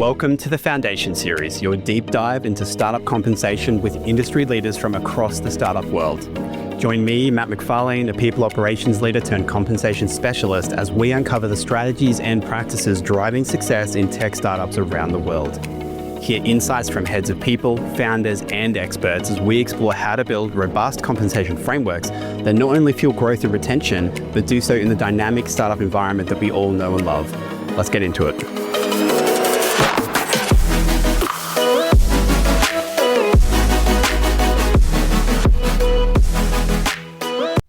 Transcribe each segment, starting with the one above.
Welcome to the FNDN Series, your deep dive into startup compensation with industry leaders from across the startup world. Join me, Matt McFarlane, a people operations leader turned compensation specialist, as we uncover the strategies and practices driving success in tech startups around the world. Hear insights from heads of people, founders, and experts as we explore how to build robust compensation frameworks that not only fuel growth and retention, but do so in the dynamic startup environment that we all know and love. Let's get into it.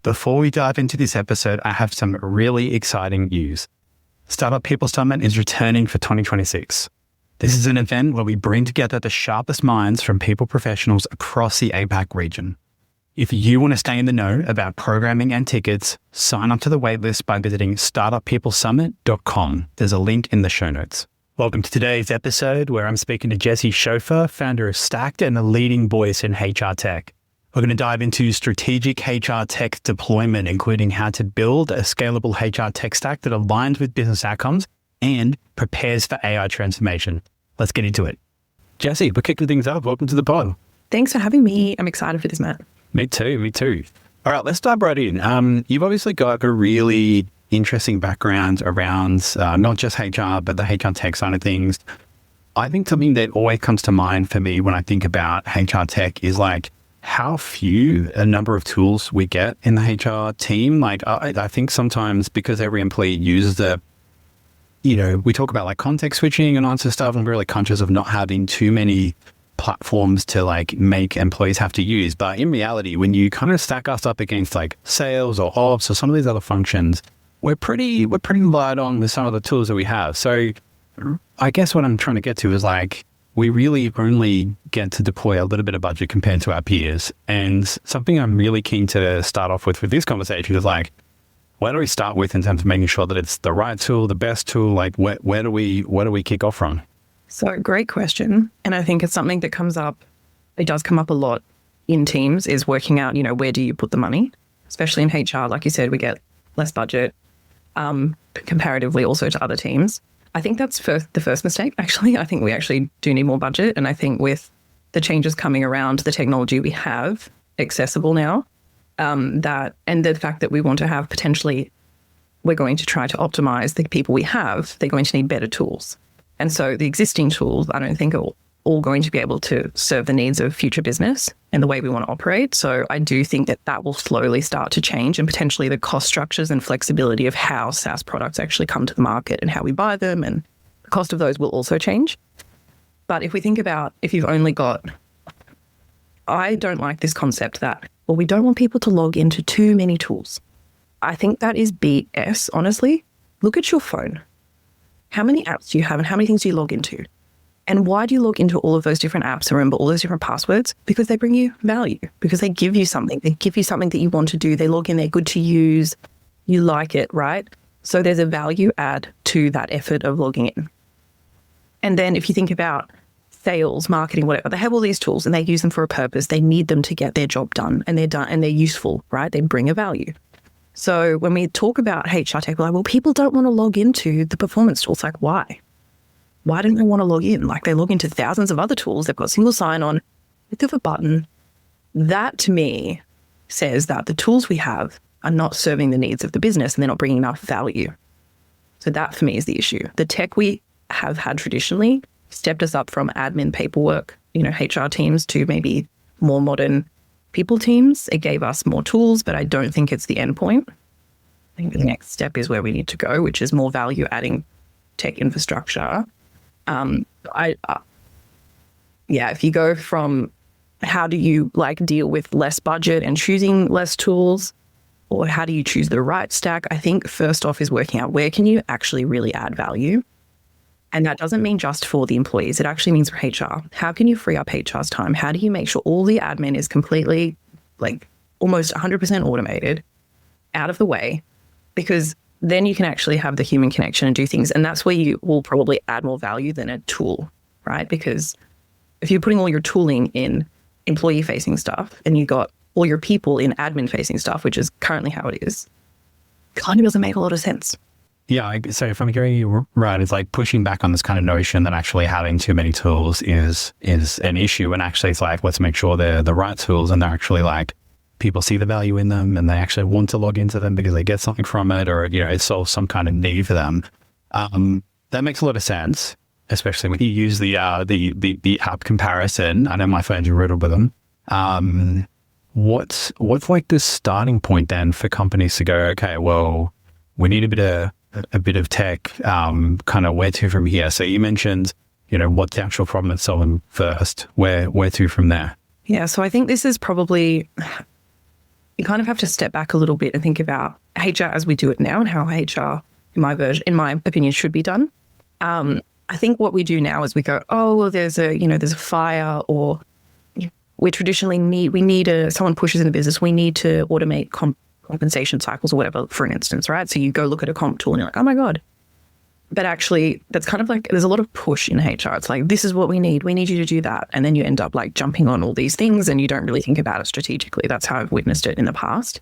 Before we dive into this episode, I have some really exciting news. Startup People Summit is returning for 2026. This is an event where we bring together the sharpest minds from people professionals across the APAC region. If you want to stay in the know about programming and tickets, sign up to the waitlist by visiting startuppeoplesummit.com. There's a link in the show notes. Welcome to today's episode, where I'm speaking to Jesse Schofer, founder of Stakkd and a leading voice in HR tech. We're going to dive into strategic HR tech deployment, including how to build a scalable HR tech stack that aligns with business outcomes and prepares for AI transformation. Let's get into it. Jesse, we're kicking things up. Welcome to the pod. Thanks for having me. I'm excited for this, Matt. Me too. All right, let's dive right in. You've obviously got a really interesting background around not just HR, but the HR tech side of things. I think something that always comes to mind for me when I think about HR tech is like how few a number of tools we get in the HR team. Like I think sometimes because every employee uses it, we talk about like context switching and all that stuff, and we're really conscious of not having too many platforms to like make employees have to use. But in reality, when you kind of stack us up against like sales or ops or some of these other functions, we're pretty light on with some of the tools that we have. So I guess what I'm trying to get to is like, we really only get to deploy a little bit of budget compared to our peers. And something I'm really keen to start off with this conversation is like, where do we start with in terms of making sure that it's the right tool, the best tool? Like where do we kick off from? So great question. And I think it's something that it does come up a lot in teams, is working out, where do you put the money? Especially in HR, like you said, we get less budget comparatively also to other teams. I think that's the first mistake, actually. I think we actually do need more budget. And I think with the changes coming around, the technology we have accessible now, and the fact that we want to have we're going to try to optimize the people we have, they're going to need better tools. And so the existing tools, I don't think are all going to be able to serve the needs of future business and the way we want to operate. So I do think that will slowly start to change, and potentially the cost structures and flexibility of how SaaS products actually come to the market and how we buy them, and the cost of those will also change. But if we think about, I don't like this concept that, we don't want people to log into too many tools. I think that is BS, honestly. Look at your phone. How many apps do you have and how many things do you log into? And why do you log into all of those different apps and remember all those different passwords? Because they bring you value, because they give you something. They give you something that you want to do. They log in, they're good to use. You like it, right? So there's a value add to that effort of logging in. And then if you think about sales, marketing, whatever, they have all these tools and they use them for a purpose. They need them to get their job done, and they're done and they're useful, right? They bring a value. So when we talk about HR tech, we're like, people don't want to log into the performance tools. Like, why? Why don't they want to log in? Like, they log into thousands of other tools. They've got single sign-on, click of a button. That, to me, says that the tools we have are not serving the needs of the business and they're not bringing enough value. So that, for me, is the issue. The tech we have had traditionally stepped us up from admin paperwork, HR teams, to maybe more modern people teams. It gave us more tools, but I don't think it's the end point. I think the next step is where we need to go, which is more value-adding tech infrastructure. If you go from how do you deal with less budget and choosing less tools, or how do you choose the right stack, I think first off is working out where can you actually really add value. And that doesn't mean just for the employees. It actually means for HR. How can you free up HR's time? How do you make sure all the admin is completely, almost 100% automated, out of the way? Because then you can actually have the human connection and do things. And that's where you will probably add more value than a tool, right? Because if you're putting all your tooling in employee-facing stuff and you've got all your people in admin-facing stuff, which is currently how it is, kind of doesn't make a lot of sense. So if I'm hearing you right, it's like pushing back on this kind of notion that actually having too many tools is an issue. And actually it's like, let's make sure they're the right tools and they're actually like, people see the value in them and they actually want to log into them because they get something from it, or, it solves some kind of need for them. That makes a lot of sense, especially when you use the app comparison. I know my phone's riddled with them. What's like the starting point then for companies to go, okay, well, we need a bit of tech, kind of where to from here? So you mentioned, what's the actual problem it's solving first, where to from there? Yeah, so I think this is probably, you kind of have to step back a little bit and think about HR as we do it now and how HR, in my opinion, should be done. I think what we do now is we go, oh, well, there's a fire, or we traditionally need someone pushes in the business. We need to automate compensation cycles or whatever, for an instance, right? So you go look at a comp tool and you're like, oh my God. But actually, that's kind of like, there's a lot of push in HR. It's like, this is what we need. We need you to do that. And then you end up like jumping on all these things and you don't really think about it strategically. That's how I've witnessed it in the past.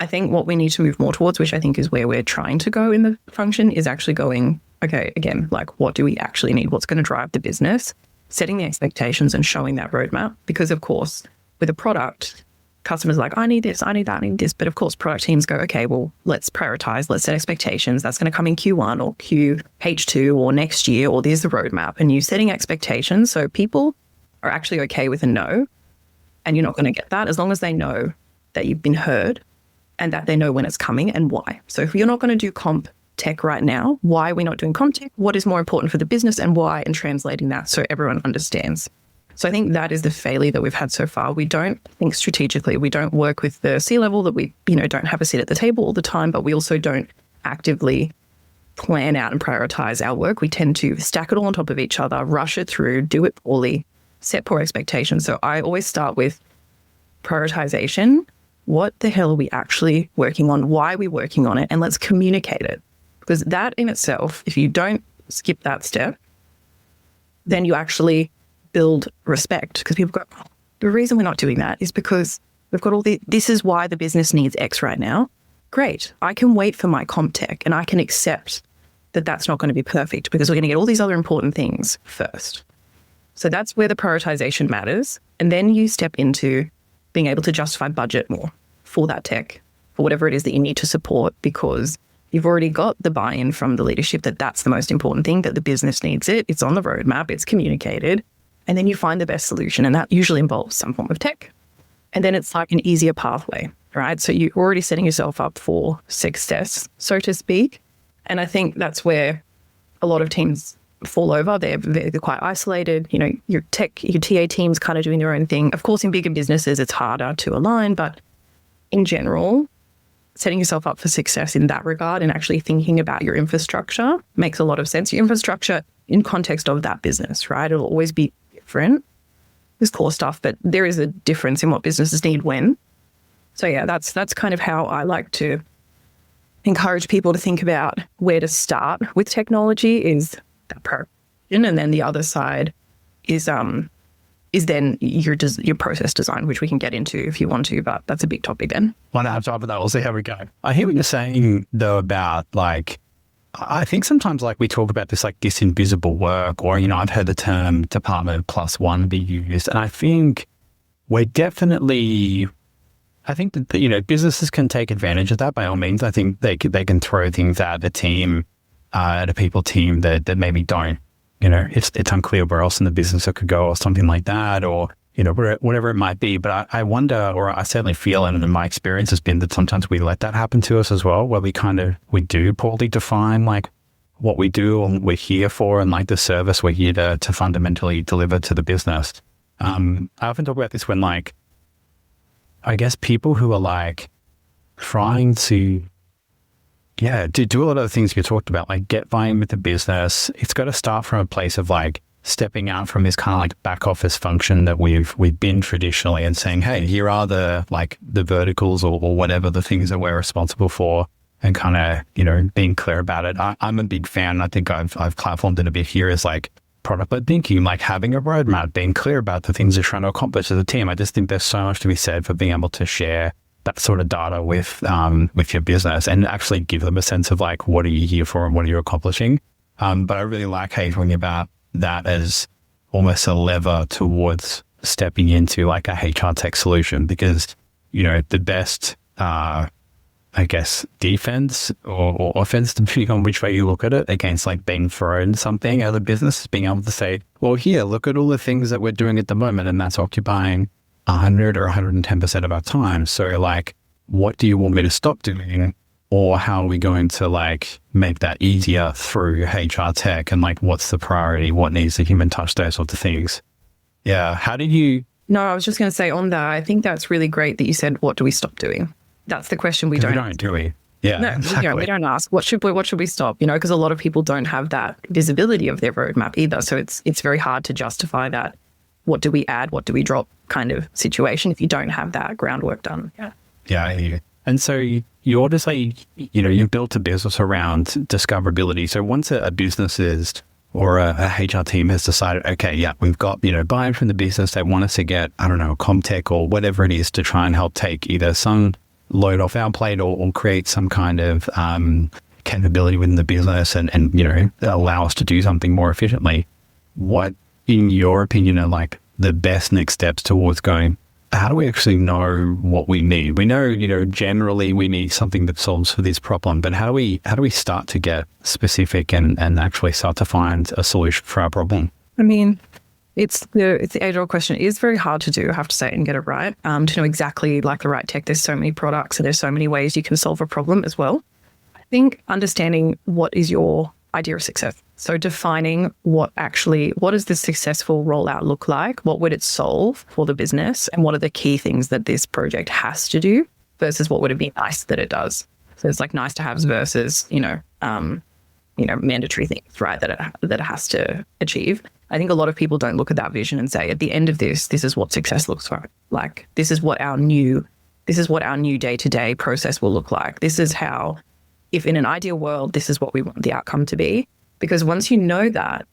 I think what we need to move more towards, which I think is where we're trying to go in the function, is actually going, okay, again, like what do we actually need? What's going to drive the business? Setting the expectations and showing that roadmap. Because of course, with a product, customers are like, I need this, I need that, I need this. But of course, product teams go, okay, well, let's prioritize, let's set expectations. That's going to come in Q1 or H2 or next year, or there's the roadmap. And you setting expectations. So people are actually okay with a no, and you're not going to get that as long as they know that you've been heard and that they know when it's coming and why. So if you're not going to do comp tech right now, why are we not doing comp tech? What is more important for the business and why? And translating that so everyone understands. So I think that is the failure that we've had so far. We don't think strategically. We don't work with the C-level, that we, don't have a seat at the table all the time, but we also don't actively plan out and prioritize our work. We tend to stack it all on top of each other, rush it through, do it poorly, set poor expectations. So I always start with prioritization. What the hell are we actually working on? Why are we working on it? And let's communicate it. Because that in itself, if you don't skip that step, then you actually build respect, because people go, oh, the reason we're not doing that is because we've got this is why the business needs X right now. Great. I can wait for my comp tech and I can accept that that's not going to be perfect because we're going to get all these other important things first. So that's where the prioritization matters. And then you step into being able to justify budget more for that tech, for whatever it is that you need to support, because you've already got the buy-in from the leadership that that's the most important thing, that the business needs it. It's on the roadmap, it's communicated. And then you find the best solution, and that usually involves some form of tech. And then it's like an easier pathway, right? So you're already setting yourself up for success, so to speak. And I think that's where a lot of teams fall over. They're quite isolated. Your TA team's kind of doing their own thing. Of course, in bigger businesses, it's harder to align, but in general, setting yourself up for success in that regard and actually thinking about your infrastructure makes a lot of sense. Your infrastructure in context of that business, right? It'll always be different. There's core stuff, but there is a difference in what businesses need when. So yeah, that's kind of how I like to encourage people to think about where to start with technology, is that prioritization, and then the other side is then your process design, which we can get into if you want to, but that's a big topic then. Well, on top of that, we'll see how we go. I hear what you're saying though about like, I think sometimes like we talk about this invisible work, or, I've heard the term department plus one be used. And I think we're definitely, I think that, businesses can take advantage of that by all means. I think they can throw things at a team, at a people team that maybe don't, it's unclear where else in the business it could go or something like that, or, whatever it might be. But I wonder, or I certainly feel, and in my experience has been that sometimes we let that happen to us as well, where we do poorly define like what we do and we're here for, and like the service we're here to fundamentally deliver to the business. I often talk about this when like, I guess people who are like trying to, do a lot of the things you talked about, like get buy-in with the business. It's got to start from a place of like stepping out from this kind of like back office function that we've been traditionally, and saying, hey, here are the verticals or whatever the things that we're responsible for, and kind of, being clear about it. I'm a big fan. I think I've platformed it a bit here, is like product-led thinking, like having a roadmap, being clear about the things you're trying to accomplish as a team. I just think there's so much to be said for being able to share that sort of data with your business and actually give them a sense of like, what are you here for and what are you accomplishing? But I really like how you're talking about that as almost a lever towards stepping into like a HR tech solution, because, you know, the best, I guess, defense or offense, depending on which way you look at it, against like being thrown something out of the business, being able to say, well, here, look at all the things that we're doing at the moment, and that's occupying 100 or 110% of our time. So like, what do you want me to stop doing? Or how are we going to like make that easier through HR tech? And like, what's the priority? What needs the human touch? Those sorts of things. Yeah. How did you? No, I was just going to say on that, I think that's really great that you said, what do we stop doing? That's the question we don't, do we? Yeah, no, exactly. We don't ask, what should we stop? You know, because a lot of people don't have that visibility of their roadmap either. So it's very hard to justify that. What do we add? What do we drop kind of situation if you don't have that groundwork done? Yeah. Yeah, I hear you. And so you obviously, you know, you've built a business around discoverability. So once a business is, or a HR team has decided, okay, yeah, we've got, you know, buy-in from the business. They want us to get, I don't know, Comtech or whatever it is to try and help take either some load off our plate or create some kind of capability within the business and, you know, allow us to do something more efficiently. What, in your opinion, are like the best next steps towards going, how do we actually know what we need? We know, you know, generally we need something that solves for this problem, but how do we start to get specific and actually start to find a solution for our problem? I mean, it's the age-old question. It is very hard to do, I have to say, and get it right. To know exactly like the right tech. There's so many products and there's so many ways you can solve a problem as well. I think understanding what is your idea of success. So defining what does the successful rollout look like? What would it solve for the business? And what are the key things that this project has to do versus what would it be nice that it does? So it's like nice to have versus, mandatory things, right? That it has to achieve. I think a lot of people don't look at that vision and say, at the end of this is what success looks like. This is what our new day-to-day process will look like. This is how, if in an ideal world, this is what we want the outcome to be. Because once you know that,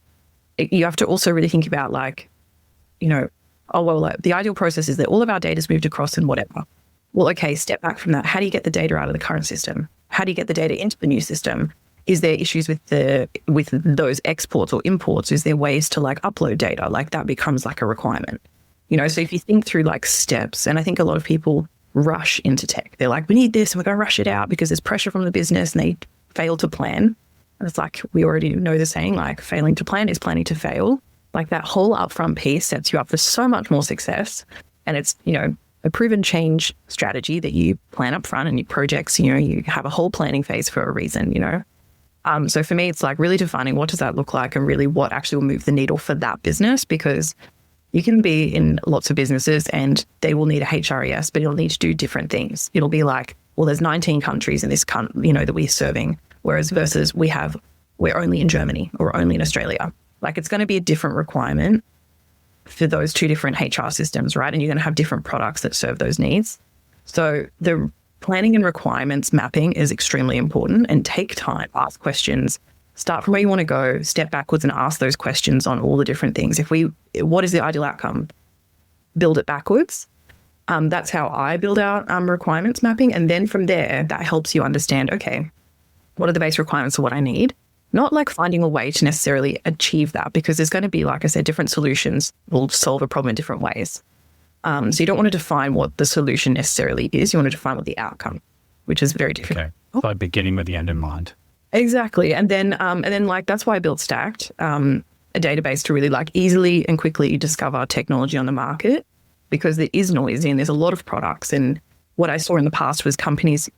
you have to also really think about like, the ideal process is that all of our data is moved across and whatever. Well, okay, step back from that. How do you get the data out of the current system? How do you get the data into the new system? Is there issues with those exports or imports? Is there ways to like upload data? Like that becomes like a requirement. So if you think through like steps, and I think a lot of people rush into tech. They're like, we need this and we're going to rush it out because there's pressure from the business and they fail to plan. And it's like, we already know the saying, like failing to plan is planning to fail. Like that whole upfront piece sets you up for so much more success. And it's, a proven change strategy that you plan up front and your projects, you have a whole planning phase for a reason, So for me, it's like really defining what does that look like and really what actually will move the needle for that business, because you can be in lots of businesses and they will need a HRES, but it'll need to do different things. It'll be like, well, there's 19 countries in this country, that we're serving, whereas versus we're only in Germany or only in Australia. Like it's going to be a different requirement for those two different HR systems, right? And you're going to have different products that serve those needs. So the planning and requirements mapping is extremely important, and take time, ask questions, start from where you want to go, step backwards and ask those questions on all the different things. What is the ideal outcome? Build it backwards. That's how I build out requirements mapping. And then from there, that helps you understand, okay, what are the base requirements of what I need? Not like finding a way to necessarily achieve that, because there's going to be, like I said, different solutions will solve a problem in different ways. So you don't want to define what the solution necessarily is. You want to define what the outcome, which is very different. Okay. So beginning with the end in mind. Exactly. And then like, that's why I built Stakkd, a database to really like easily and quickly discover technology on the market, because it is noisy and there's a lot of products. And what I saw in the past was companies,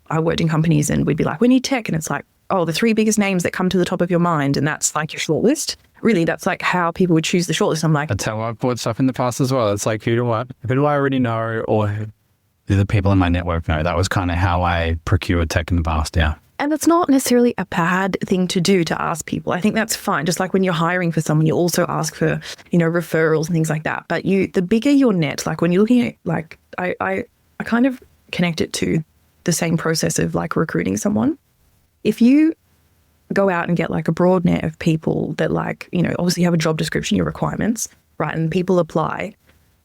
I worked in companies and we'd be like, we need tech. And it's like, oh, the 3 biggest names that come to the top of your mind. And that's like your shortlist. Really, that's like how people would choose the shortlist. I'm like, that's how I've bought stuff in the past as well. It's like, who do I already know, or do the people in my network know? That was kind of how I procured tech in the past, yeah. And that's not necessarily a bad thing to do, to ask people. I think that's fine. Just like when you're hiring for someone, you also ask for, referrals and things like that. But the bigger your net, like when you're looking at, like, I kind of connect it to the same process of like recruiting someone. If you go out and get like a broad net of people that like, obviously you have a job description, your requirements, right? And people apply,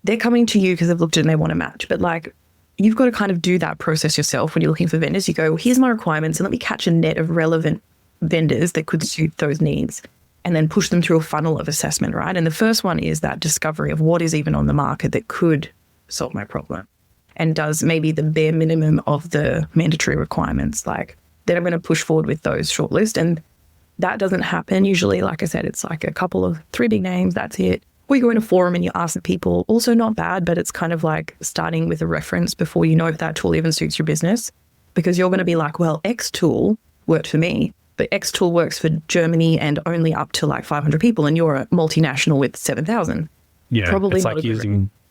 they're coming to you because they've looked at it and they want to match. But like, you've got to kind of do that process yourself when you're looking for vendors. You go, well, here's my requirements, and let me catch a net of relevant vendors that could suit those needs, and then push them through a funnel of assessment, right? And the first one is that discovery of what is even on the market that could solve my problem and does maybe the bare minimum of the mandatory requirements. Like, then I'm going to push forward with those shortlist. And that doesn't happen usually. Like I said, it's like a couple of 3 big names, that's it. Or you go in a forum and you ask the people, also not bad, but it's kind of like starting with a reference before you know if that tool even suits your business, because you're going to be like, well, X tool worked for me, but X tool works for Germany and only up to like 500 people, and you're a multinational with 7,000. Yeah, probably it's like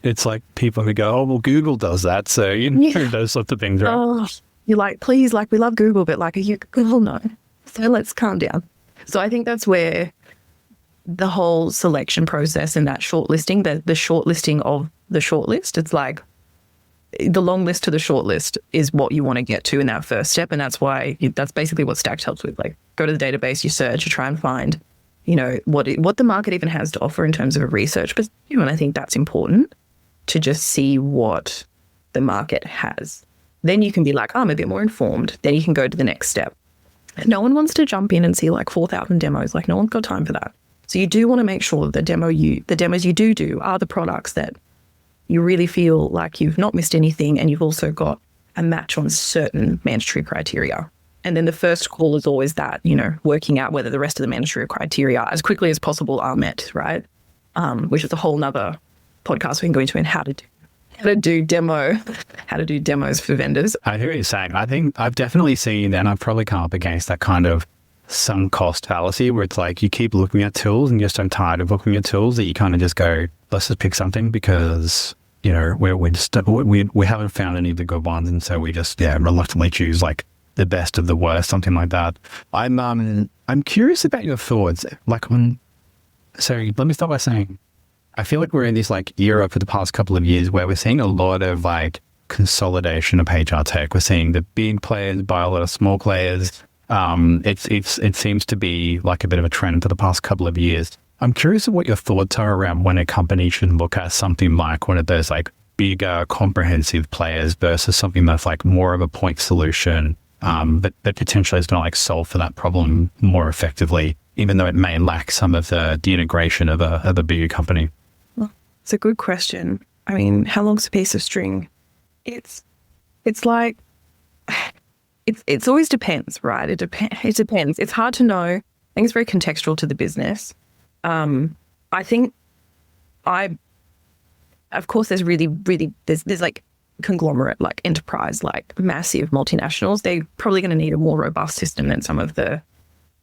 it's like people who go, oh, well, Google does that, so you know, those sorts of things, right? Oh, you're like, please, like, we love Google, but like, are you Google? No. So let's calm down. So I think that's where the whole selection process and that shortlisting, the shortlisting of the shortlist, it's like the long list to the short list is what you want to get to in that first step. And that's why that's basically what Stakkd helps with. Like, go to the database, you search, you try and find, you know, what the market even has to offer in terms of a research. But, you know, and I think that's important to just see what the market has. Then you can be like, oh, I'm a bit more informed. Then you can go to the next step. And no one wants to jump in and see like 4,000 demos. Like, no one's got time for that. So you do want to make sure that the demos you do are the products that you really feel like you've not missed anything, and you've also got a match on certain mandatory criteria. And then the first call is always that, you know, working out whether the rest of the mandatory criteria as quickly as possible are met, right? Which is a whole nother podcast we can go into, in how to do demos for vendors. I hear what you're saying. I think I've definitely seen, and I've probably come up against that kind of sunk cost fallacy where it's like you keep looking at tools and you're so tired of looking at tools that you kind of just go, let's just pick something because, you know, we haven't found any of the good ones, and so we just reluctantly choose like the best of the worst, something like that. I'm curious about your thoughts. Like, so let me start by saying, I feel like we're in this like era for the past couple of years where we're seeing a lot of like consolidation of HR tech. We're seeing the big players buy a lot of small players. It seems to be like a bit of a trend for the past couple of years. I'm curious of what your thoughts are around when a company should look at something like one of those like bigger comprehensive players versus something that's like more of a point solution, that potentially is going to like solve for that problem more effectively, even though it may lack some of the integration of a bigger company. Well, it's a good question. I mean, how long's a piece of string? It's like, it always depends, right? It depends. It's hard to know. I think it's very contextual to the business. I think of course, there's really, there's like conglomerate, like enterprise, like massive multinationals. They're probably going to need a more robust system than some of the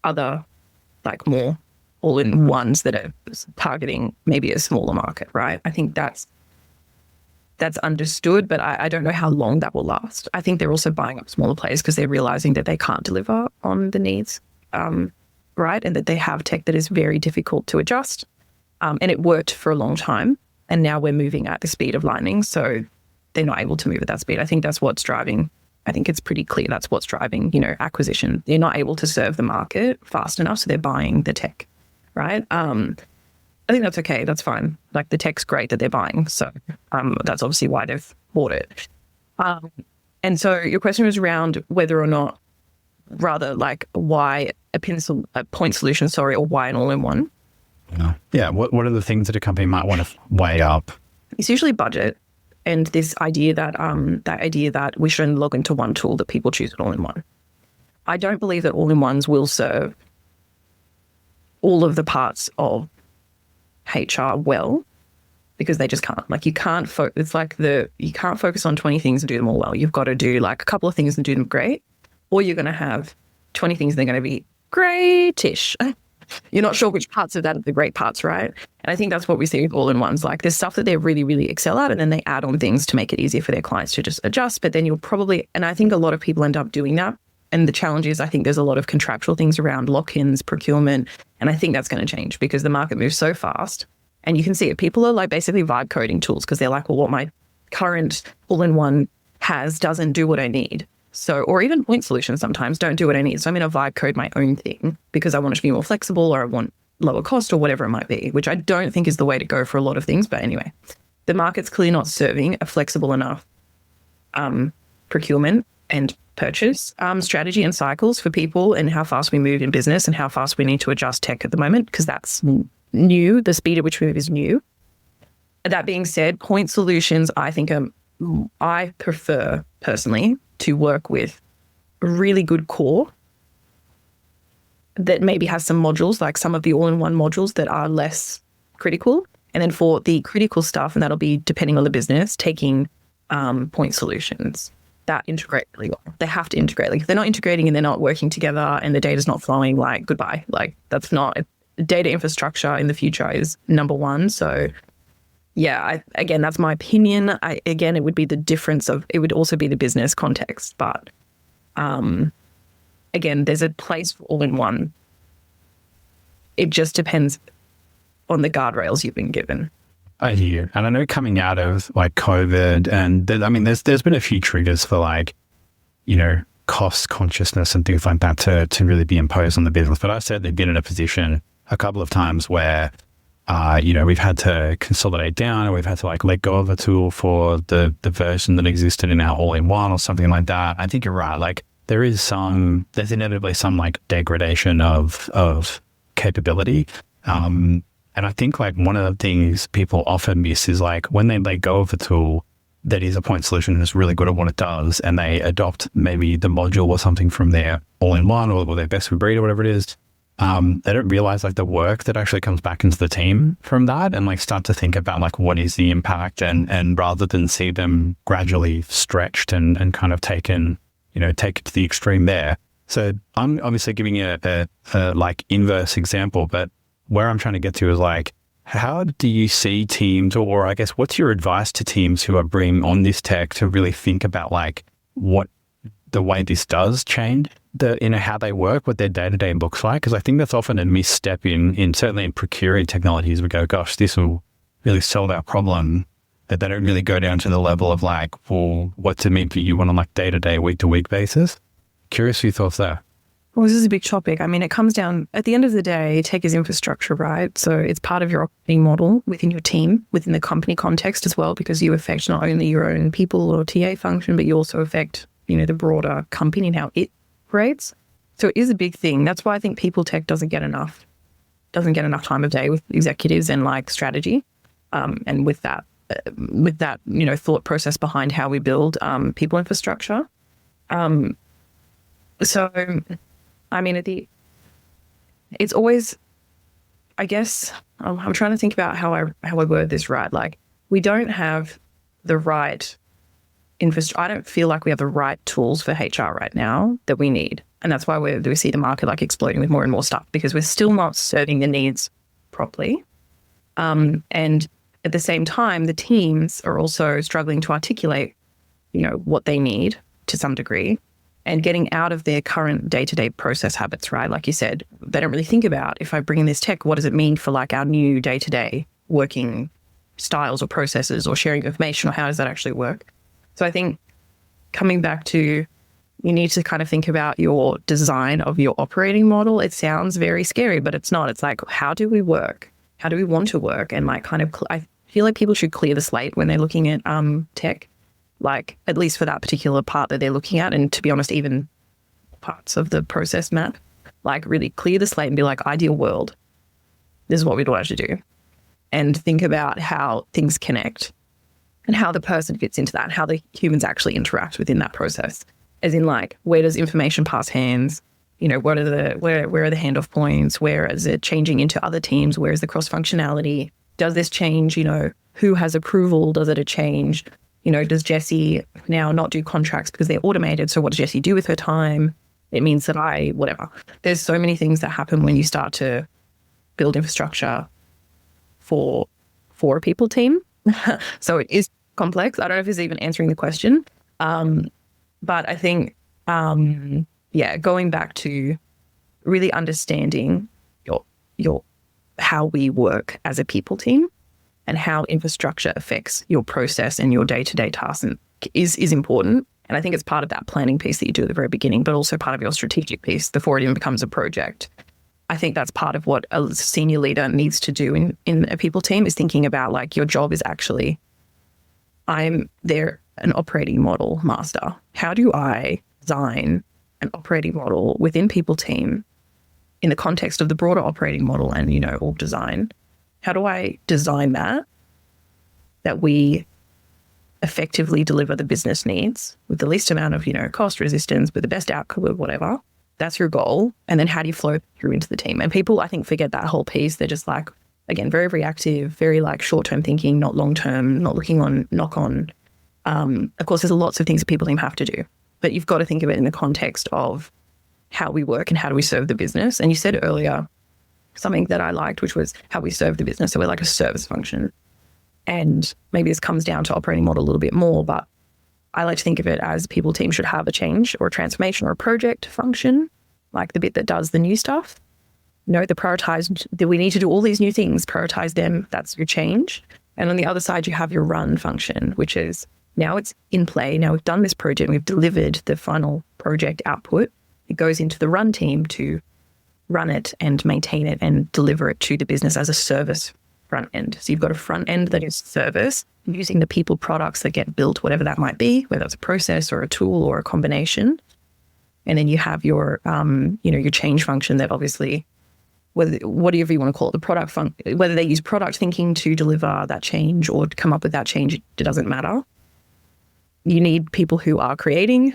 other, like more all-in-ones that are targeting maybe a smaller market, right? I think that's understood, but I don't know how long that will last. I think they're also buying up smaller players because they're realizing that they can't deliver on the needs, right? And that they have tech that is very difficult to adjust. And it worked for a long time. And now we're moving at the speed of lightning. So they're not able to move at that speed. I think that's what's driving. I think it's pretty clear that's what's driving, you know, acquisition. They're not able to serve the market fast enough. So they're buying the tech, right? I think that's okay. That's fine. Like, the tech's great that they're buying. So that's obviously why they've bought it. And so your question was around whether or not, rather like why a point solution, or why an all-in-one. Yeah. What are the things that a company might want to weigh up? It's usually budget, and this idea that we shouldn't log into one tool, that people choose an all-in-one. I don't believe that all-in-ones will serve all of the parts of HR well, because they just can't. Like, you can't it's like you can't focus on 20 things and do them all well. You've got to do like a couple of things and do them great, or you're going to have 20 things and they're going to be great-ish. You're not sure which parts of that are the great parts, right? And I think that's what we see with all-in-ones. Like, there's stuff that they really, really excel at, and then they add on things to make it easier for their clients to just adjust. But then you'll probably, and I think a lot of people end up doing that. And the challenge is, I think there's a lot of contractual things around lock-ins, procurement, and I think that's going to change because the market moves so fast. And you can see it. People are like basically vibe coding tools because they're like, well, what my current all-in-one has doesn't do what I need. So, or even point solutions sometimes don't do what I need. So I'm going to vibe code my own thing because I want it to be more flexible, or I want lower cost, or whatever it might be, which I don't think is the way to go for a lot of things. But anyway, the market's clearly not serving a flexible enough procurement and purchase strategy and cycles for people, and how fast we move in business and how fast we need to adjust tech at the moment, because that's new. The speed at which we move is new. That being said, point solutions, I think I prefer personally to work with a really good core that maybe has some modules, like some of the all-in-one modules that are less critical. And then for the critical stuff, and that'll be depending on the business, taking point solutions that integrate really well. They have to integrate. Like if they're not integrating and they're not working together and the data's not flowing, like goodbye. Like that's not, data infrastructure in the future is number one. So yeah, again, that's my opinion. Again, it would be the difference of, it would also be the business context. But again, there's a place for all-in-one. It just depends on the guardrails you've been given. I hear. And I know coming out of like COVID and there's been a few triggers for like, cost consciousness and things like that to really be imposed on the business. But I've certainly been in a position a couple of times where, we've had to consolidate down, or we've had to like let go of a tool for the version that existed in our all-in-one or something like that. I think you're right. Like there's inevitably some like degradation of capability. And I think like one of the things people often miss is like when they let go of a tool that is a point solution and is really good at what it does, and they adopt maybe the module or something from their all-in-one or their best of breed or whatever it is, they don't realize like the work that actually comes back into the team from that, and like start to think about like what is the impact, and rather than see them gradually stretched and kind of taken, take it to the extreme there. So I'm obviously giving you a like inverse example, but where I'm trying to get to is like, how do you see teams, or I guess what's your advice to teams who are bringing on this tech to really think about like what the way this does change how they work, what their day-to-day looks like? Because I think that's often a misstep in certainly in procuring technologies. We go, gosh, this will really solve our problem, that they don't really go down to the level of like, well, what's it mean for you on a like day-to-day, week-to-week basis? Curious your thoughts there. Well, this is a big topic. I mean, it comes down, at the end of the day, tech is infrastructure, right? So it's part of your operating model within your team, within the company context as well, because you affect not only your own people or TA function, but you also affect, the broader company and how it operates. So it is a big thing. That's why I think people tech doesn't get enough time of day with executives and like strategy. And with that, thought process behind how we build people infrastructure. So, I mean, it's always, I guess, I'm trying to think about how I word this right. Like, we don't have the right infrastructure. I don't feel like we have the right tools for HR right now that we need. And that's why we see the market like exploding with more and more stuff, because we're still not serving the needs properly. And at the same time, the teams are also struggling to articulate, what they need to some degree, and getting out of their current day-to-day process habits, right? Like you said, they don't really think about, if I bring in this tech, what does it mean for like our new day-to-day working styles or processes or sharing information, or how does that actually work? So I think coming back to, you need to kind of think about your design of your operating model. It sounds very scary, but it's not. It's like, how do we work? How do we want to work? And like kind of, I feel like people should clear the slate when they're looking at tech, like at least for that particular part that they're looking at. And to be honest, even parts of the process map, like really clear the slate and be like, ideal world, this is what we'd like to do. And think about how things connect and how the person fits into that, and how the humans actually interact within that process. As in like, where does information pass hands? Where are the handoff points? Where is it changing into other teams? Where is the cross functionality? Does this change, who has approval? Does it change? Does Jessie now not do contracts because they're automated? So what does Jessie do with her time? It means that whatever. There's so many things that happen when you start to build infrastructure for a people team. So it is complex. I don't know if it's even answering the question. But I think, going back to really understanding your how we work as a people team and how infrastructure affects your process and your day-to-day tasks is important. And I think it's part of that planning piece that you do at the very beginning, but also part of your strategic piece before it even becomes a project. I think that's part of what a senior leader needs to do in a people team, is thinking about like, your job is actually, I'm there an operating model master. How do I design an operating model within people team in the context of the broader operating model and, org design? How do I design that we effectively deliver the business needs with the least amount of, cost resistance, with the best outcome of whatever? That's your goal. And then how do you flow through into the team? And people, I think, forget that whole piece. They're just like, again, very reactive, very like short-term thinking, not long-term, not looking on knock-on. Of course, there's lots of things that people team have to do, but you've got to think of it in the context of how we work and how do we serve the business. And you said earlier something that I liked, which was how we serve the business. So we're like a service function. And maybe this comes down to operating model a little bit more, but I like to think of it as people team should have a change or a transformation or a project function, like the bit that does the new stuff. The prioritized, that we need to do all these new things, prioritize them, that's your change. And on the other side, you have your run function, which is now it's in play. Now we've done this project, we've delivered the final project output. It goes into the run team to run it and maintain it and deliver it to the business as a service front end. So you've got a front end that is service, using the people products that get built, whatever that might be, whether it's a process or a tool or a combination. And then you have your, your change function that obviously, whatever you want to call it, the product whether they use product thinking to deliver that change or to come up with that change, it doesn't matter. You need people who are creating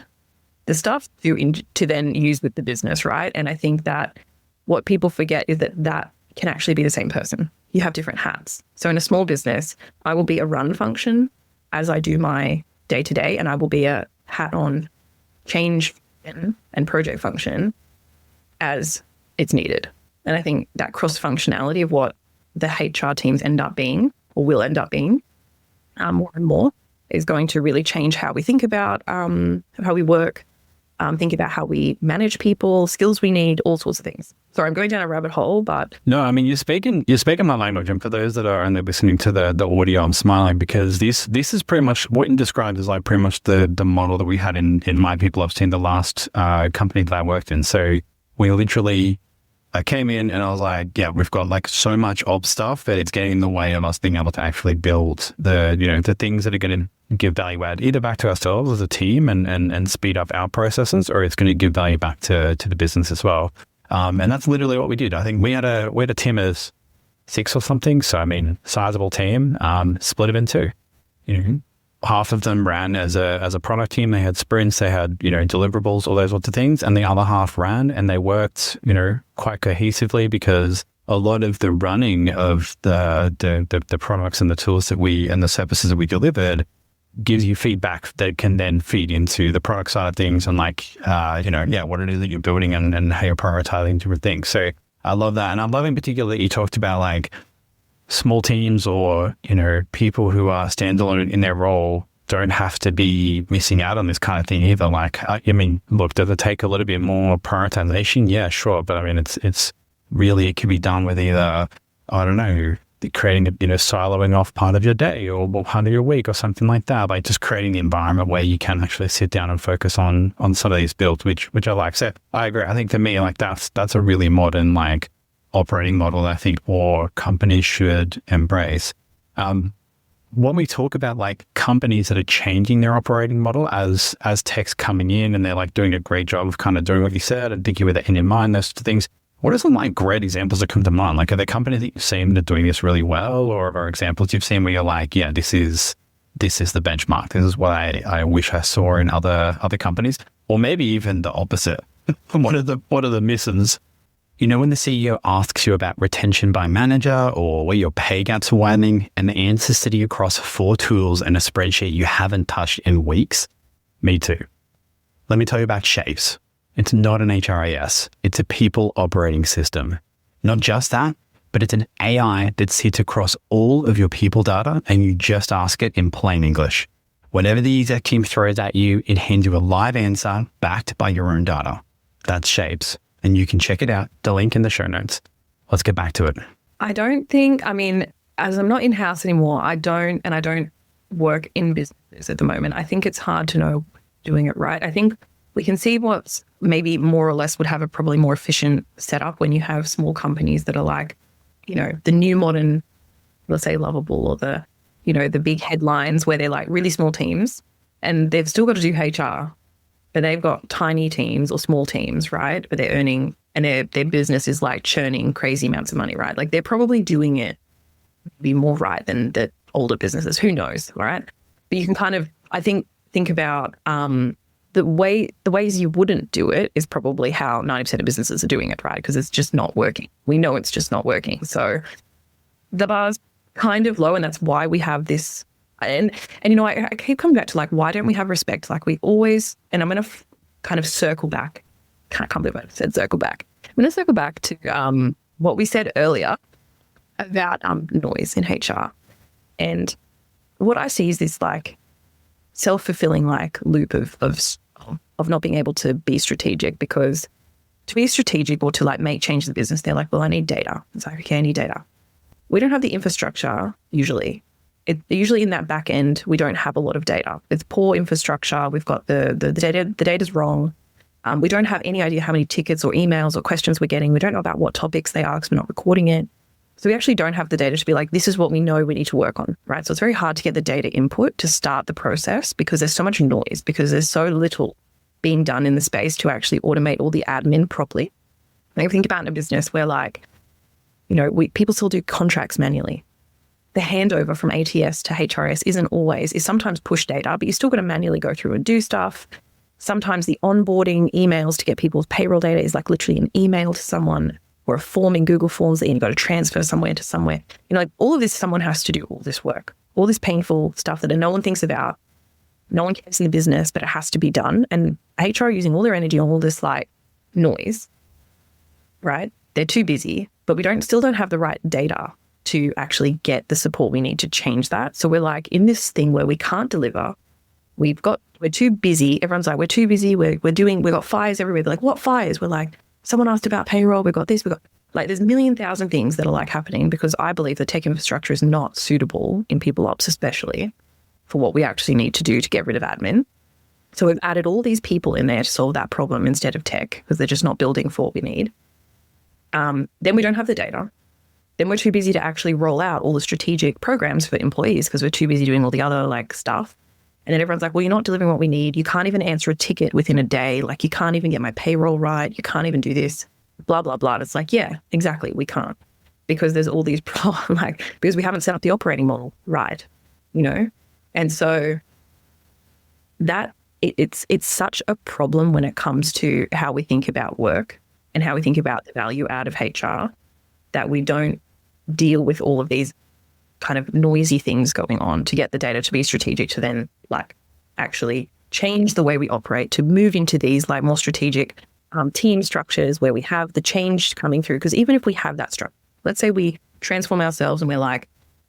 the stuff to then use with the business, right? And I think that what people forget is that can actually be the same person. You have different hats. So in a small business, I will be a run function as I do my day-to-day, and I will be a hat-on change and project function as it's needed. And I think that cross-functionality of what the HR teams end up being or will end up being more and more is going to really change how we think about how we work, think about how we manage people, skills we need, all sorts of things. Sorry, I'm going down a rabbit hole, but... No, I mean, you're speaking my language. And for those that are only listening to the audio, I'm smiling because this is pretty much what you described as like pretty much the model that we had in my people. I've seen the last company that I worked in. So we literally... I came in and I was like, yeah, we've got like so much ops stuff that it's getting in the way of us being able to actually build the things that are going to give value add either back to ourselves as a team and speed up our processes, or it's going to give value back to the business as well. And that's literally what we did. I think we had a team of 6 or something. So, I mean, sizable team, split it in 2. Half of them ran as a product team. They had sprints, they had, deliverables, all those sorts of things. And the other half ran and they worked, quite cohesively because a lot of the running of the products and the tools and the services that we delivered gives you feedback that can then feed into the product side of things and what it is that you're building and how you're prioritizing different things. So I love that. And I love in particular that you talked about like small teams or, people who are standalone in their role don't have to be missing out on this kind of thing either. Like, look, does it take a little bit more prioritization? Yeah, sure. But I mean, it's really, it can be done with either, I don't know, creating siloing off part of your day or part of your week or something like that, by just creating the environment where you can actually sit down and focus on some of these builds, which I like. So I agree. I think for me, like that's a really modern, like, operating model I think all companies should embrace. When we talk about like companies that are changing their operating model as tech's coming in and they're like doing a great job of kind of doing what you said and thinking with it in your mind, those things, what are some like great examples that come to mind? Like, are there companies that you've seen that are doing this really well, or examples you've seen where you're like, yeah, this is the benchmark. This is what I wish I saw in other companies, or maybe even the opposite. What are the misses? When the CEO asks you about retention by manager or where your pay gaps are widening and the answers sit across 4 tools and a spreadsheet you haven't touched in weeks, me too. Let me tell you about Shapes. It's not an HRIS. It's a people operating system. Not just that, but it's an AI that sits across all of your people data and you just ask it in plain English. Whatever the exec team throws at you, it hands you a live answer backed by your own data. That's Shapes. And you can check it out, the link in the show notes. Let's get back to it. I don't think, as I'm not in-house anymore, I don't work in businesses at the moment. I think it's hard to know doing it right. I think we can see what's maybe more or less would have a probably more efficient setup when you have small companies that are like, the new modern, let's say Lovable, or the big headlines where they're like really small teams and they've still got to do HR, but they've got tiny teams or small teams, right? But they're earning, and their business is like churning crazy amounts of money, right? Like they're probably doing it be more right than the older businesses. Who knows, right? But you can kind of, I think about the ways you wouldn't do it is probably how 90% of businesses are doing it, right? Because it's just not working. We know it's just not working. So the bar's kind of low, and that's why we have this. And you know, I keep coming back to like, why don't we have respect? Like we always, and I'm going to kind of circle back. Can't believe I said circle back. I'm going to circle back to what we said earlier about noise in HR. And what I see is this like self-fulfilling like loop of not being able to be strategic, because to be strategic or to like make change in the business, they're like, well, I need data. It's like, okay, I need data. We don't have the infrastructure usually. Usually in that back end, we don't have a lot of data. It's poor infrastructure. We've got the data's wrong. We don't have any idea how many tickets or emails or questions we're getting. We don't know about what topics they are because we're not recording it. So we actually don't have the data to be like, this is what we know we need to work on, right? So it's very hard to get the data input to start the process because there's so much noise, because there's so little being done in the space to actually automate all the admin properly. And if you think about in a business where like, you know, people still do contracts manually. The handover from ATS to HRS is sometimes push data, but you still got to manually go through and do stuff. Sometimes the onboarding emails to get people's payroll data is like literally an email to someone or a form in Google Forms that you've got to transfer somewhere to somewhere. You know, like all of this, someone has to do all this work, all this painful stuff that no one thinks about. No one cares in the business, but it has to be done. And HR are using all their energy on all this like noise, right? They're too busy, but we still don't have the right data to actually get the support we need to change that. So we're like in this thing where we can't deliver. We're too busy. Everyone's like, we're too busy. We've got fires everywhere. They're like, what fires? We're like, someone asked about payroll. We've got this. There's a million thousand things that are like happening because I believe the tech infrastructure is not suitable in people ops, especially for what we actually need to do to get rid of admin. So we've added all these people in there to solve that problem instead of tech because they're just not building for what we need. Then we don't have the data. Then we're too busy to actually roll out all the strategic programs for employees because we're too busy doing all the other like stuff. And then everyone's like, well, you're not delivering what we need. You can't even answer a ticket within a day. Like you can't even get my payroll right. You can't even do this, blah, blah, blah. And it's like, yeah, exactly. We can't because there's all these problems, because we haven't set up the operating model right, you know? And so it's such a problem when it comes to how we think about work and how we think about the value out of HR that we don't deal with all of these kind of noisy things going on to get the data to be strategic, to then like actually change the way we operate, to move into these like more strategic team structures where we have the change coming through. Because even if we have that structure, let's say we transform ourselves and we're like,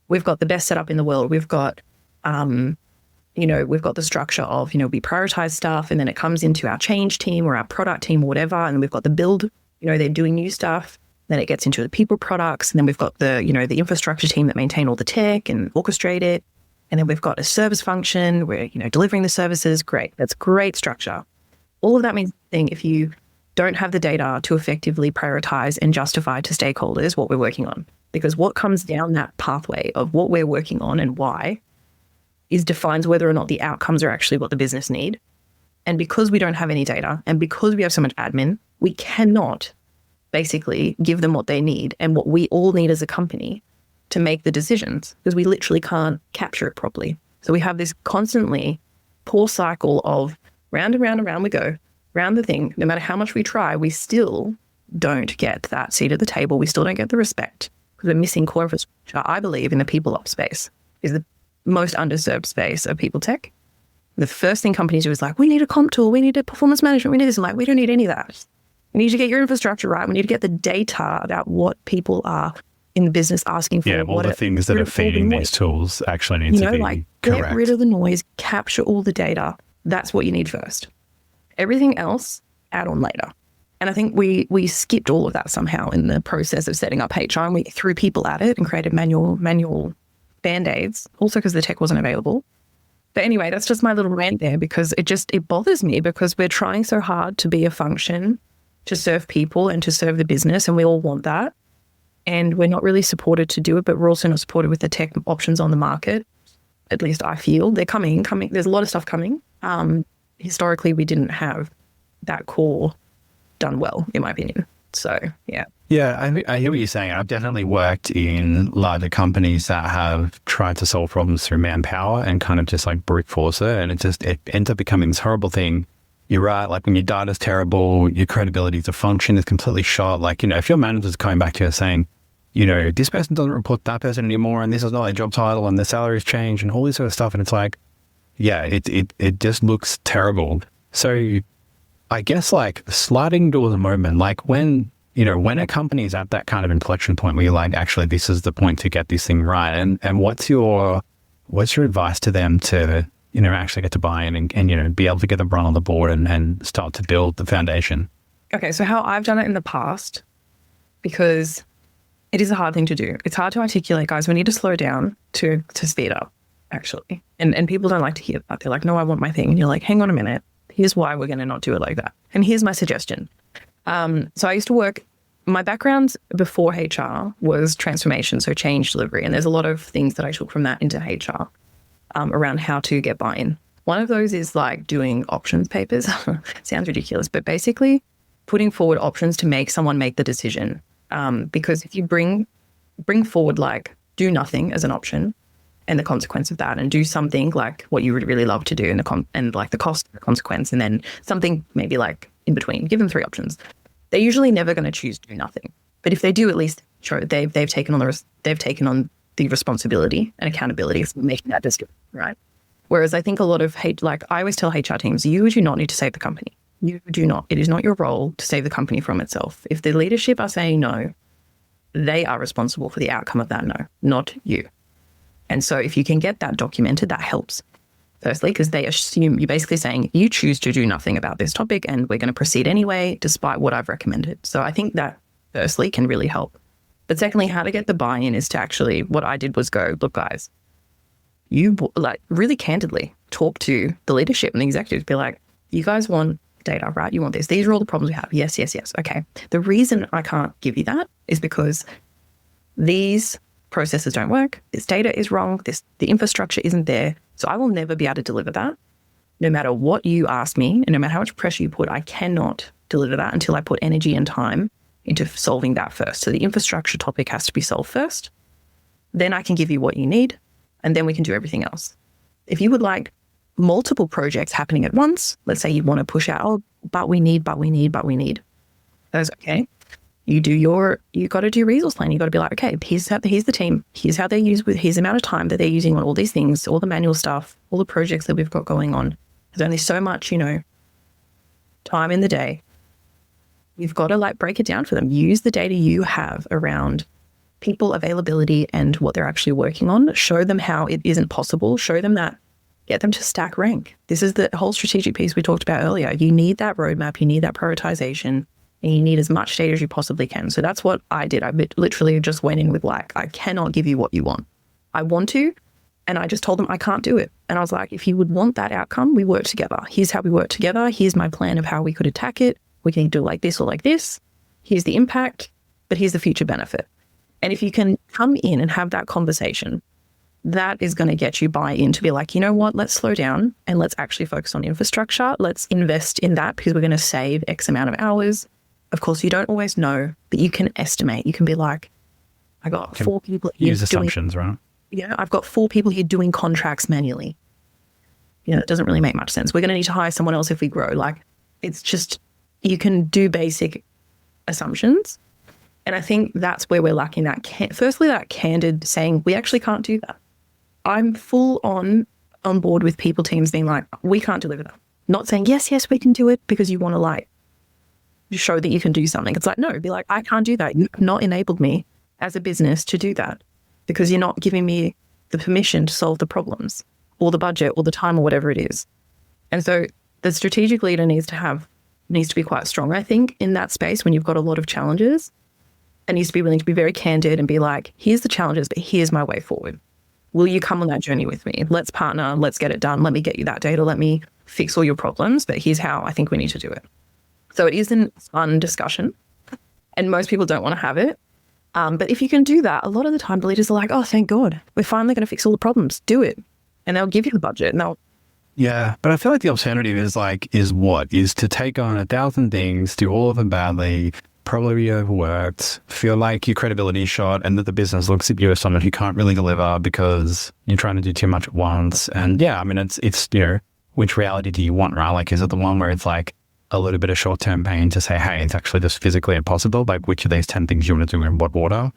we've got the best setup in the world. We've got, we've got the structure of, we prioritize stuff and then it comes into our change team or our product team or whatever. And we've got the build, they're doing new stuff. Then it gets into the people products. And then we've got the infrastructure team that maintain all the tech and orchestrate it. And then we've got a service function where, delivering the services. Great. That's great structure. All of that means if you don't have the data to effectively prioritize and justify to stakeholders what we're working on. Because what comes down that pathway of what we're working on and why defines whether or not the outcomes are actually what the business need. And because we don't have any data and because we have so much admin, we cannot basically give them what they need and what we all need as a company to make the decisions, because we literally can't capture it properly. So we have this constantly poor cycle of round and round and round we go, round the thing. No matter how much we try, we still don't get that seat at the table. We still don't get the respect because we're missing core infrastructure. I believe in the people ops space is the most underserved space of people tech. The first thing companies do is like, we need a comp tool, we need a performance management, we need this. I'm like, we don't need any of that. We need to get your infrastructure right. We need to get the data about what people are in the business asking for. Yeah, all the things that are feeding these tools actually need to be correct. Get rid of the noise, capture all the data. That's what you need first. Everything else, add on later. And I think we skipped all of that somehow in the process of setting up HR, and we threw people at it and created manual Band-Aids, also because the tech wasn't available. But anyway, that's just my little rant there, because it bothers me because we're trying so hard to be a function to serve people and to serve the business, and we all want that. And we're not really supported to do it, but we're also not supported with the tech options on the market. At least I feel they're coming. There's a lot of stuff coming, Historically, we didn't have that core done well, in my opinion. So, yeah. Yeah, I hear what you're saying. I've definitely worked in larger companies that have tried to solve problems through manpower and kind of just like brute force it. And it ends up becoming this horrible thing. You're right. Like when your data's terrible, your credibility to function is completely shot. Like, if your manager's coming back to you saying, this person doesn't report that person anymore, and this is not a job title, and the salary's changed, and all this sort of stuff. And it's like, yeah, it just looks terrible. So I guess like sliding doors a moment, like when a company is at that kind of inflection point where you're like, actually, this is the point to get this thing right. And what's your advice to them to, actually get to buy in and be able to get them run on the board and start to build the foundation? Okay. So how I've done it in the past, because it is a hard thing to do. It's hard to articulate, guys. We need to slow down to speed up, actually. And people don't like to hear that. They're like, no, I want my thing. And you're like, hang on a minute. Here's why we're going to not do it like that. And here's my suggestion. So I used to work, my background before HR was transformation, so change delivery. And there's a lot of things that I took from that into HR around how to get buy-in. One of those is like doing options papers. Sounds ridiculous, but basically putting forward options to make someone make the decision. Because if you bring forward like do nothing as an option and the consequence of that, and do something like what you would really love to do and like the cost, the consequence, and then something maybe like in between, give them 3 options. They're usually never going to choose do nothing. But if they do, at least show they've taken on the responsibility and accountability for making that decision, right? Whereas I think a lot of I always tell HR teams, you do not need to save the company. You do not. It is not your role to save the company from itself. If the leadership are saying no, they are responsible for the outcome of that no, not you. And so if you can get that documented, that helps. Firstly, because they assume you're basically saying you choose to do nothing about this topic and we're going to proceed anyway, despite what I've recommended. So I think that firstly can really help. But secondly, how to get the buy-in is to actually, what I did was go, look, guys, you like really candidly talk to the leadership and the executives, be like, you guys want data, right? You want this. These are all the problems we have. Yes, yes, yes. Okay. The reason I can't give you that is because these processes don't work. This data is wrong. The infrastructure isn't there. So I will never be able to deliver that. No matter what you ask me and no matter how much pressure you put, I cannot deliver that until I put energy and time into solving that first. So the infrastructure topic has to be solved first. Then I can give you what you need and then we can do everything else. If you would like multiple projects happening at once, let's say you want to push out, but we need. That's okay. You got to do resource planning. You got to be like, okay, here's the team. Here's how they use here's the amount of time that they're using on all these things, all the manual stuff, all the projects that we've got going on. There's only so much, time in the day. You've got to break it down for them. Use the data you have around people availability and what they're actually working on. Show them how it isn't possible. Show them that. Get them to stack rank. This is the whole strategic piece we talked about earlier. You need that roadmap. You need that prioritization. And you need as much data as you possibly can. So that's what I did. I literally just went in with I cannot give you what you want. I want to. And I just told them I can't do it. And I was like, if you would want that outcome, we work together. Here's how we work together. Here's my plan of how we could attack it. We can do like this or like this. Here's the impact, but here's the future benefit. And if you can come in and have that conversation, that is going to get you buy-in to be like, you know what, let's slow down and let's actually focus on infrastructure. Let's invest in that because we're going to save X amount of hours. Of course, you don't always know, but you can estimate. You can be like, I got 4 people here use assumptions, right? I've got 4 people here doing contracts manually. It doesn't really make much sense. We're going to need to hire someone else if we grow. It's just, you can do basic assumptions. And I think that's where we're lacking that. Firstly, that candid saying, we actually can't do that. I'm full on board with people teams being like, we can't deliver that. Not saying, yes, we can do it because you want to show that you can do something. It's like, no, be like, I can't do that. You've not enabled me as a business to do that because you're not giving me the permission to solve the problems or the budget or the time or whatever it is. And so the strategic leader needs to be quite strong, I think, in that space when you've got a lot of challenges, and needs to be willing to be very candid and be like, here's the challenges, but here's my way forward. Will you come on that journey with me? Let's partner. Let's get it done. Let me get you that data. Let me fix all your problems, but here's how I think we need to do it. So it is a fun discussion and most people don't want to have it. But if you can do that, a lot of the time the leaders are like, oh, thank God, we're finally going to fix all the problems. Do it. And they'll give you the budget and they'll Yeah, but I feel like the alternative is to take on 1,000 things, do all of them badly, probably be overworked, feel like your credibility is shot, and that the business looks at you as someone who can't really deliver because you're trying to do too much at once. And yeah, I mean, it's which reality do you want, right? Like, is it the one where it's like a little bit of short-term pain to say, hey, it's actually just physically impossible? Like, which of these 10 things you want to do in what order?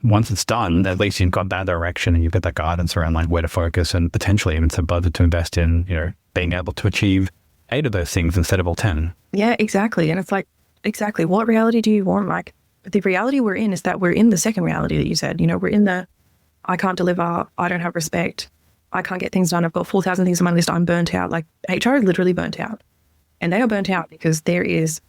Once it's done, at least you've got that direction and you've got that guidance around like where to focus and potentially even some budget to invest in, being able to achieve 8 of those things instead of all 10. Yeah, exactly. And it's like, exactly, what reality do you want? Like, the reality we're in is that we're in the second reality that you said. We're in the, I can't deliver, I don't have respect, I can't get things done, I've got 4,000 things on my list, I'm burnt out. Like, HR is literally burnt out. And they are burnt out because there is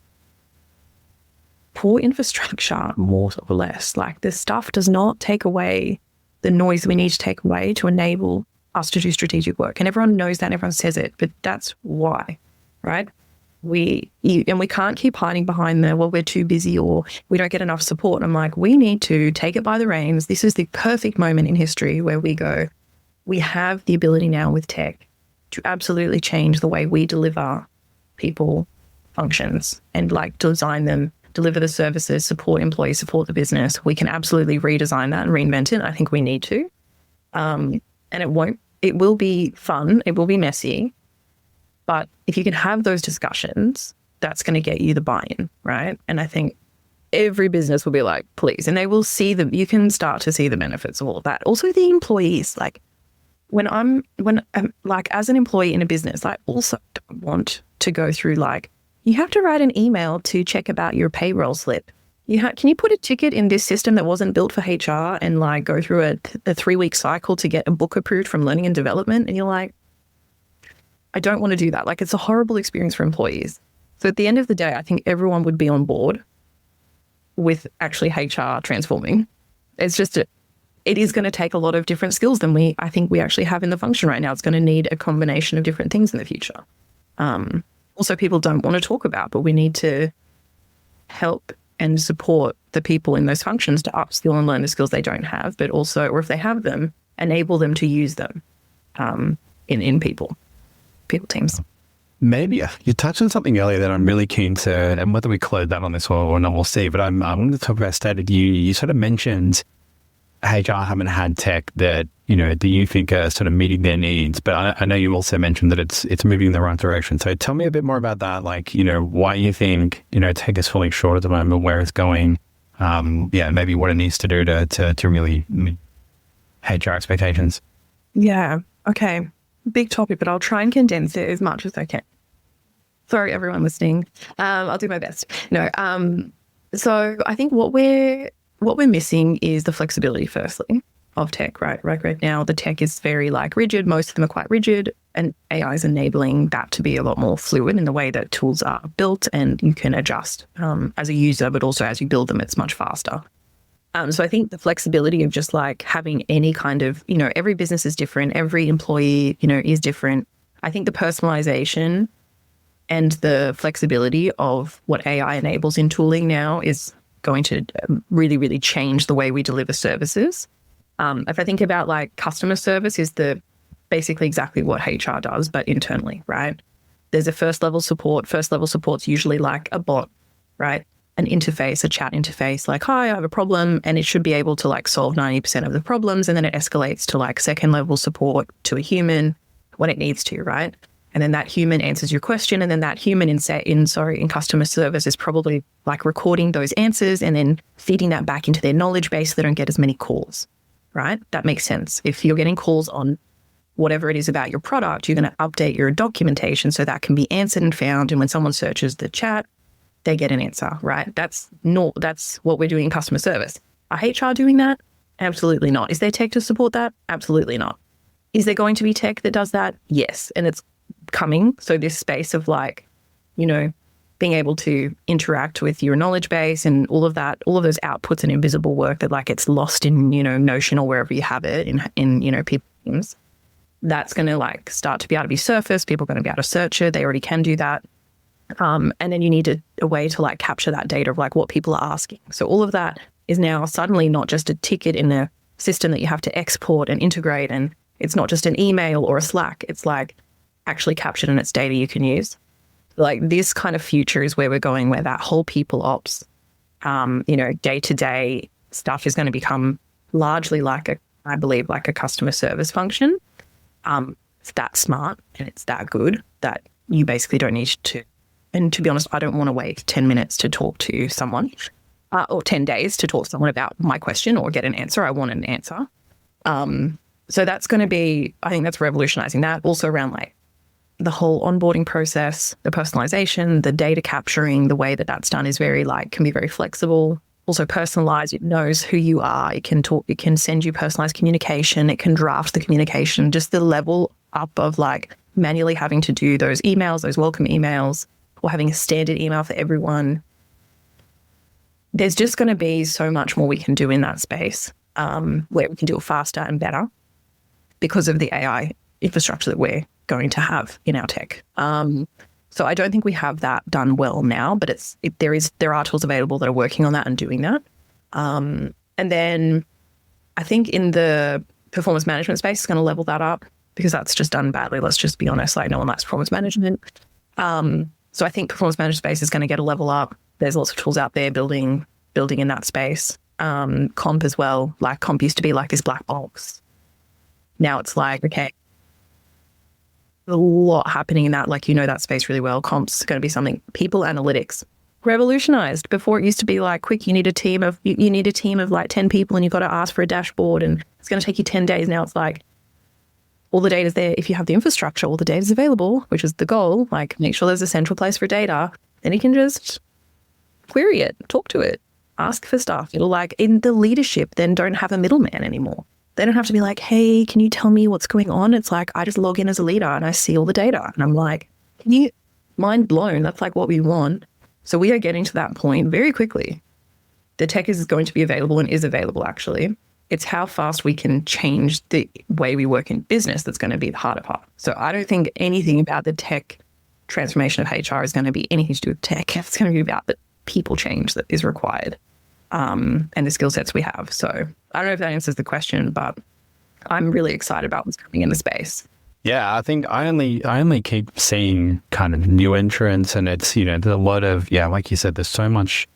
poor infrastructure, more or less. Like, this stuff does not take away the noise we need to take away to enable us to do strategic work. And everyone knows that and everyone says it, but that's why, right? We can't keep hiding behind we're too busy or we don't get enough support. I'm like, we need to take it by the reins. This is the perfect moment in history where we go, we have the ability now with tech to absolutely change the way we deliver people functions and like design them, deliver the services, support employees, support the business. We can absolutely redesign that and reinvent it. I think we need to. And it will be fun. It will be messy. But if you can have those discussions, that's going to get you the buy-in, right? And I think every business will be like, please. And they will see you can start to see the benefits of all of that. Also the employees, like when I'm like as an employee in a business, I also don't want to go through like, you have to write an email to check about your payroll slip. Can you put a ticket in this system that wasn't built for HR and like go through a 3-week cycle to get a book approved from learning and development? And you're like, I don't want to do that. Like, it's a horrible experience for employees. So at the end of the day, I think everyone would be on board with actually HR transforming. It's just, it is going to take a lot of different skills than I think we actually have in the function right now. It's going to need a combination of different things in the future. Also, people don't want to talk about, but we need to help and support the people in those functions to upskill and learn the skills they don't have, but also, or if they have them, enable them to use them in people teams. Maybe you touched on something earlier that I'm really keen to, and whether we close that on this or not, we'll see. But I wanted to talk about Stakkd. You sort of mentioned HR haven't had tech that that you think are sort of meeting their needs, but I know you also mentioned that it's moving in the right direction. So tell me a bit more about that. Like why you think tech is falling short at the moment, where it's going. Maybe what it needs to do to really meet HR expectations. Yeah. Okay. Big topic, but I'll try and condense it as much as I can. Sorry, everyone listening. I'll do my best. No. So I think what we're missing is the flexibility, firstly, of tech, right? Right now, the tech is very like rigid. Most of them are quite rigid, and AI is enabling that to be a lot more fluid in the way that tools are built, and you can adjust as a user, but also as you build them, it's much faster. So I think the flexibility of just like having any kind of, every business is different, every employee, is different. I think the personalization and the flexibility of what AI enables in tooling now is going to really, really change the way we deliver services. If I think about like customer service is basically exactly what HR does, but internally, right? There's a first level support. First level support's usually like a bot, right? An interface, a chat interface, like, hi, I have a problem, and it should be able to like solve 90% of the problems. And then it escalates to like second level support to a human when it needs to, right? And then that human answers your question. And then that human in customer service is probably like recording those answers and then feeding that back into their knowledge base so they don't get as many calls, right? That makes sense. If you're getting calls on whatever it is about your product, you're going to update your documentation so that can be answered and found. And when someone searches the chat, they get an answer, right? That's what we're doing in customer service. Are HR doing that? Absolutely not. Is there tech to support that? Absolutely not. Is there going to be tech that does that? Yes. And it's coming. So this space of like, being able to interact with your knowledge base and all of that, all of those outputs and invisible work that like it's lost in, Notion or wherever you have it in people teams, that's going to like start to be able to be surfaced. People are going to be able to search it. They already can do that. And then you need a way to like capture that data of like what people are asking. So all of that is now suddenly not just a ticket in a system that you have to export and integrate. And it's not just an email or a Slack. It's like actually captured and it's data you can use. Like this kind of future is where we're going, where that whole people ops, day-to-day stuff is going to become largely like I believe, like a customer service function. It's that smart and it's that good that you basically don't need to. And to be honest, I don't want to wait 10 minutes to talk to someone or 10 days to talk to someone about my question or get an answer. I want an answer. So that's going to be, I think that's revolutionizing that. Also around like the whole onboarding process, the personalization, the data capturing, the way that that's done is very can be very flexible. Also personalized. It knows who you are. It can talk, it can send you personalized communication. It can draft the communication. Just the level up of like manually having to do those emails, those welcome emails, or having a standard email for everyone. There's just going to be so much more we can do in that space where we can do it faster and better because of the AI infrastructure that we're going to have in our tech. So I don't think we have that done well now, but there are tools available that are working on that and doing that. And then I think in the performance management space, it's going to level that up because that's just done badly. Let's just be honest, like no one likes performance management. So I think performance management space is going to get a level up. There's lots of tools out there building in that space. Comp as well. Like comp used to be like this black box. Now it's like, okay, a lot happening in that, like, that space really well. Comp's going to be something. People analytics revolutionized. Before it used to be like quick, you need a team of like 10 people and you've got to ask for a dashboard and it's going to take you 10 days. Now it's like all the data's there. If you have the infrastructure, all the data's available, which is the goal. Like make sure there's a central place for data. Then you can just query it, talk to it, ask for stuff. It'll like in the leadership then don't have a middleman anymore. They don't have to be like, hey, can you tell me what's going on? It's like, I just log in as a leader and I see all the data. And I'm like, can you, mind blown. That's like what we want. So we are getting to that point very quickly. The tech is going to be available and is available actually. It's how fast we can change the way we work in business that's going to be the harder part. So I don't think anything about the tech transformation of HR is going to be anything to do with tech. It's going to be about the people change that is required. And the skill sets we have. So I don't know if that answers the question, but I'm really excited about what's coming in the space. Yeah, I think I only keep seeing kind of new entrants, and it's there's a lot of like you said, there's so much.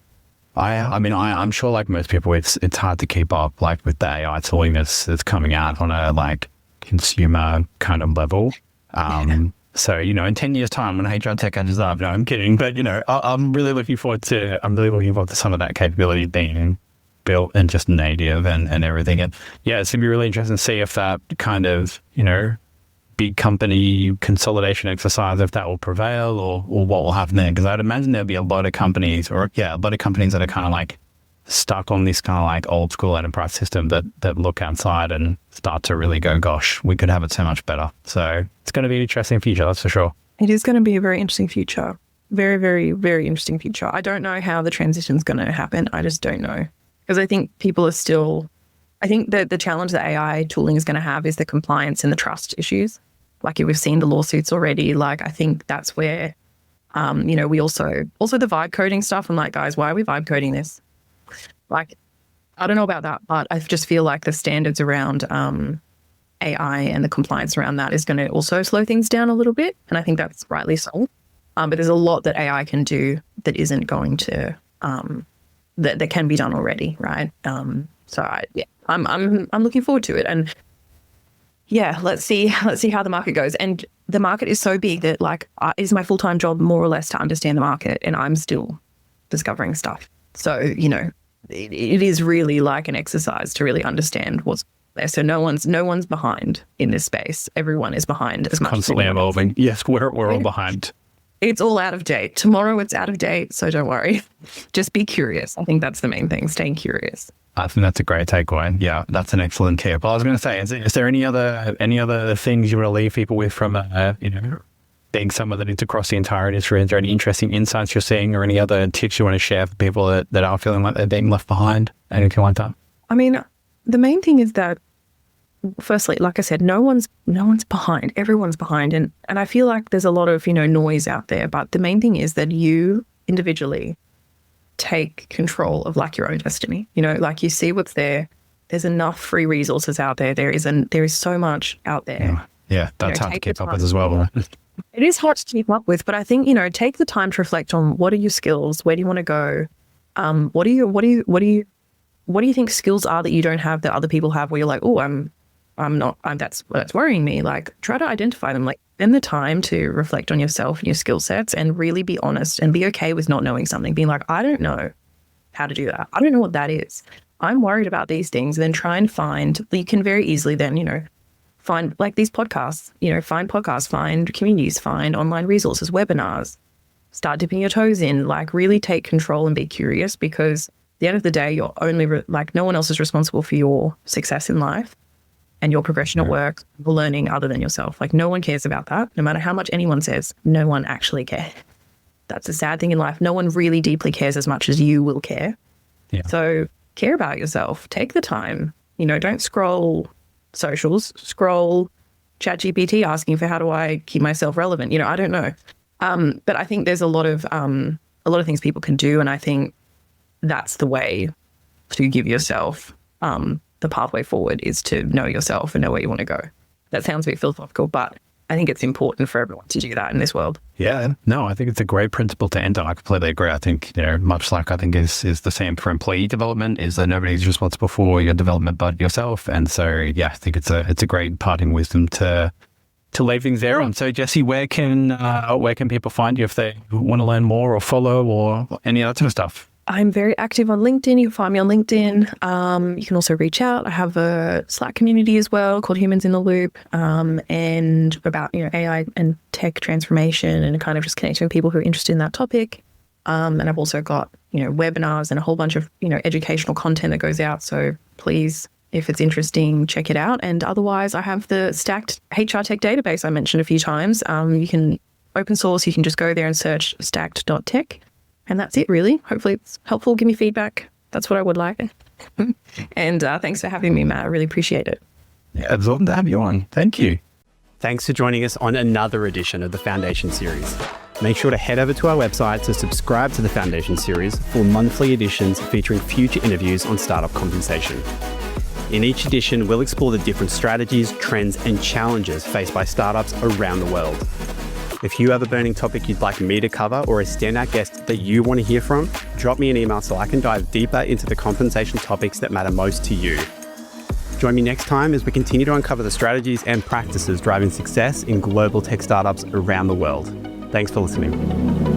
I'm sure like most people, it's hard to keep up like with the AI tooling that's coming out on a like consumer kind of level. So, in 10 years' time when HR tech catches up, no, I'm kidding. But, I'm really looking forward to some of that capability being built and just native and everything. And yeah, it's going to be really interesting to see if that kind of, big company consolidation exercise, if that will prevail or what will happen there. Because I'd imagine there'll be a lot of companies that are kind of like stuck on this kind of like old school enterprise system that look outside and start to really go, gosh, we could have it so much better. So it's going to be an interesting future, that's for sure. It is going to be a very interesting future. Very, very, very interesting future. I don't know how the transition is going to happen. I just don't know. Because I think people are still, I think that the challenge that AI tooling is going to have is the compliance and the trust issues. Like we've seen the lawsuits already. Like I think that's where, we also the vibe coding stuff. I'm like, guys, why are we vibe coding this? Like, I don't know about that, but I just feel like the standards around AI and the compliance around that is going to also slow things down a little bit. And I think that's rightly so. But there's a lot that AI can do that isn't going to, that can be done already, right? I'm looking forward to it. And yeah, let's see how the market goes. And the market is so big that like it is my full-time job more or less to understand the market, and I'm still discovering stuff. So, it is really like an exercise to really understand what's there. So no one's behind in this space. Everyone is behind as much. Constantly evolving. Yes, we're all behind. It's all out of date. Tomorrow it's out of date, so don't worry. Just be curious. I think that's the main thing, staying curious. I think that's a great takeaway. Yeah, that's an excellent tip. I was going to say, is there any other things you want to leave people with from being someone that is across the entire industry? Is there any interesting insights you're seeing or any other tips you want to share for people that are feeling like they're being left behind? Anything like that? I mean, the main thing is that, firstly, like I said, no one's behind. Everyone's behind. And I feel like there's a lot of, noise out there. But the main thing is that you individually take control of like your own destiny. Like you see what's there. There's enough free resources out there. There is so much out there. Yeah, that's hard to keep up with as well. It is hard to keep up with, but I think, take the time to reflect on what are your skills, where do you want to go, what do you think skills are that you don't have that other people have, where you're like, oh, that's worrying me. Like, try to identify them. Like, spend the time to reflect on yourself and your skill sets, and really be honest and be okay with not knowing something. Being like, I don't know how to do that. I don't know what that is. I'm worried about these things. Then try and find. You can very easily then, find like these podcasts. Find podcasts, find communities, find online resources, webinars. Start dipping your toes in. Like, really take control and be curious, because at the end of the day, you're only no one else is responsible for your success in life and your progression at work, or learning, other than yourself. Like, no one cares about that. No matter how much anyone says, no one actually cares. That's a sad thing in life. No one really deeply cares as much as you will care. Yeah. So care about yourself. Take the time. Don't scroll socials, scroll ChatGPT asking for how do I keep myself relevant. I don't know. But I think there's a lot of things people can do. And I think that's the way to give yourself the pathway forward, is to know yourself and know where you want to go. That sounds a bit philosophical, but I think it's important for everyone to do that in this world. Yeah, no, I think it's a great principle to end on. I completely agree. I think, much like I think is the same for employee development, is that nobody's responsible for your development but yourself. And so, yeah, I think it's a great parting wisdom to leave things there on. So, Jessie, where can people find you if they want to learn more or follow or any other sort of stuff? I'm very active on LinkedIn. You can find me on LinkedIn. You can also reach out. I have a Slack community as well called Humans in the Loop, and about AI and tech transformation, and kind of just connecting with people who are interested in that topic. And I've also got webinars and a whole bunch of educational content that goes out. So please, if it's interesting, check it out. And otherwise, I have the Stakkd HR tech database I mentioned a few times. You can open source. You can just go there and search stakkd.tech. And that's it, really. Hopefully it's helpful. Give me feedback. That's what I would like. And thanks for having me, Matt. I really appreciate it. Yeah, it's awesome to have you on. Thank you. Thanks for joining us on another edition of the Foundation Series. Make sure to head over to our website to subscribe to the Foundation Series for monthly editions featuring future interviews on startup compensation. In each edition, we'll explore the different strategies, trends, and challenges faced by startups around the world. If you have a burning topic you'd like me to cover, or a standout guest that you want to hear from, drop me an email so I can dive deeper into the compensation topics that matter most to you. Join me next time as we continue to uncover the strategies and practices driving success in global tech startups around the world. Thanks for listening.